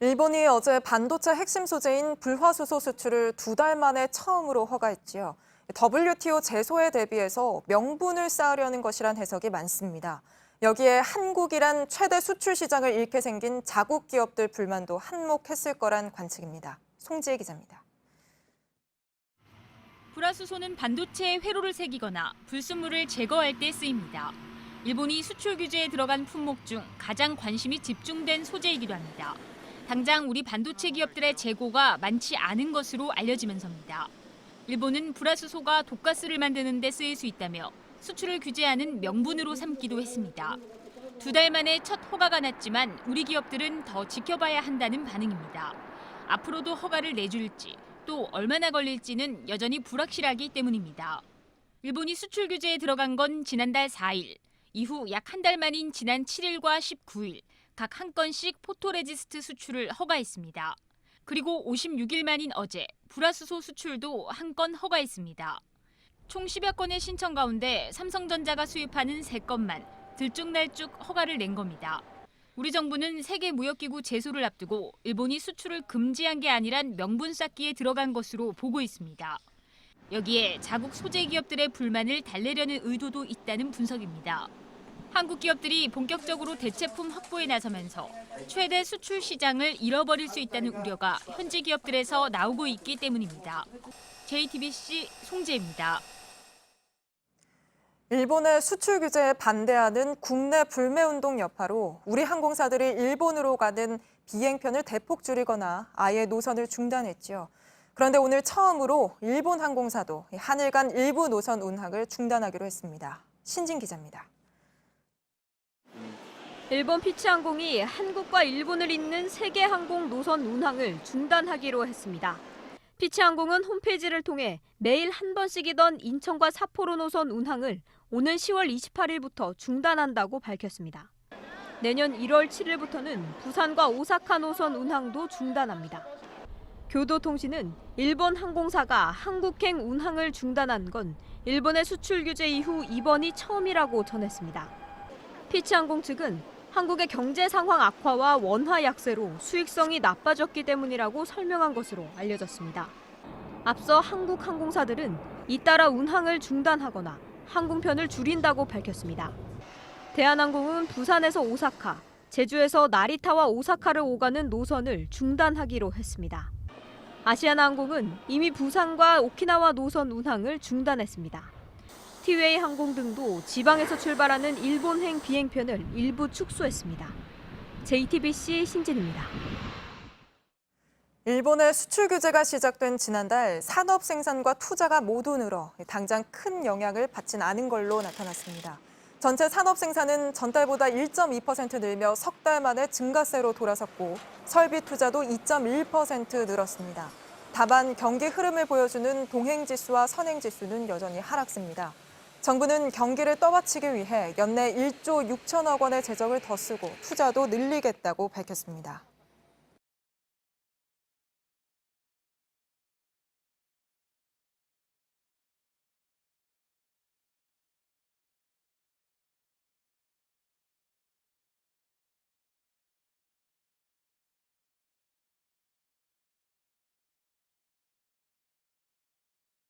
일본이 어제 반도체 핵심 소재인 불화수소 수출을 2달 만에 처음으로 허가했지요. WTO 제소에 대비해서 명분을 쌓으려는 것이란 해석이 많습니다. 여기에 한국이란 최대 수출 시장을 잃게 생긴 자국 기업들 불만도 한몫했을 거란 관측입니다. 송지혜 기자입니다. 불화수소는 반도체에 회로를 새기거나 불순물을 제거할 때 쓰입니다. 일본이 수출 규제에 들어간 품목 중 가장 관심이 집중된 소재이기도 합니다. 당장 우리 반도체 기업들의 재고가 많지 않은 것으로 알려지면서입니다. 일본은 불화수소가 독가스를 만드는 데 쓰일 수 있다며 수출을 규제하는 명분으로 삼기도 했습니다. 2달 만에 첫 허가가 났지만 우리 기업들은 더 지켜봐야 한다는 반응입니다. 앞으로도 허가를 내줄지 또 얼마나 걸릴지는 여전히 불확실하기 때문입니다. 일본이 수출 규제에 들어간 건 지난달 4일, 이후 약 한 달 만인 지난 7일과 19일, 각 한 건씩 포토레지스트 수출을 허가했습니다. 그리고 56일 만인 어제 불화수소 수출도 한 건 허가했습니다. 총 10여 건의 신청 가운데 삼성전자가 수입하는 3건만 들쭉날쭉 허가를 낸 겁니다. 우리 정부는 세계무역기구 제소를 앞두고 일본이 수출을 금지한 게 아니란 명분 쌓기에 들어간 것으로 보고 있습니다. 여기에 자국 소재 기업들의 불만을 달래려는 의도도 있다는 분석입니다. 한국 기업들이 본격적으로 대체품 확보에 나서면서 최대 수출 시장을 잃어버릴 수 있다는 우려가 현지 기업들에서 나오고 있기 때문입니다. JTBC 송지혜입니다. 일본의 수출 규제에 반대하는 국내 불매운동 여파로 우리 항공사들이 일본으로 가는 비행편을 대폭 줄이거나 아예 노선을 중단했죠. 그런데 오늘 처음으로 일본 항공사도 한일 간 일부 노선 운항을 중단하기로 했습니다. 신진 기자입니다. 일본 피치항공이 한국과 일본을 잇는 세계 항공 노선 운항을 중단하기로 했습니다. 피치항공은 홈페이지를 통해 매일 한 번씩이던 인천과 삿포로 노선 운항을 오는 10월 28일부터 중단한다고 밝혔습니다. 내년 1월 7일부터는 부산과 오사카 노선 운항도 중단합니다. 교도통신은 일본 항공사가 한국행 운항을 중단한 건 일본의 수출 규제 이후 이번이 처음이라고 전했습니다. 피치항공 측은 한국의 경제 상황 악화와 원화 약세로 수익성이 나빠졌기 때문이라고 설명한 것으로 알려졌습니다. 앞서 한국 항공사들은 잇따라 운항을 중단하거나 항공편을 줄인다고 밝혔습니다. 대한항공은 부산에서 오사카, 제주에서 나리타와 오사카를 오가는 노선을 중단하기로 했습니다. 아시아나항공은 이미 부산과 오키나와 노선 운항을 중단했습니다. 티웨이 항공 등도 지방에서 출발하는 일본행 비행편을 일부 축소했습니다. JTBC 신진입니다. 일본의 수출 규제가 시작된 지난달 산업 생산과 투자가 모두 늘어 당장 큰 영향을 받진 않은 걸로 나타났습니다. 전체 산업 생산은 전달보다 1.2% 늘며 석 달 만에 증가세로 돌아섰고 설비 투자도 2.1% 늘었습니다. 다만 경기 흐름을 보여주는 동행지수와 선행지수는 여전히 하락세입니다. 정부는 경기를 떠받치기 위해 연내 1조 6천억 원의 재정을 더 쓰고 투자도 늘리겠다고 밝혔습니다.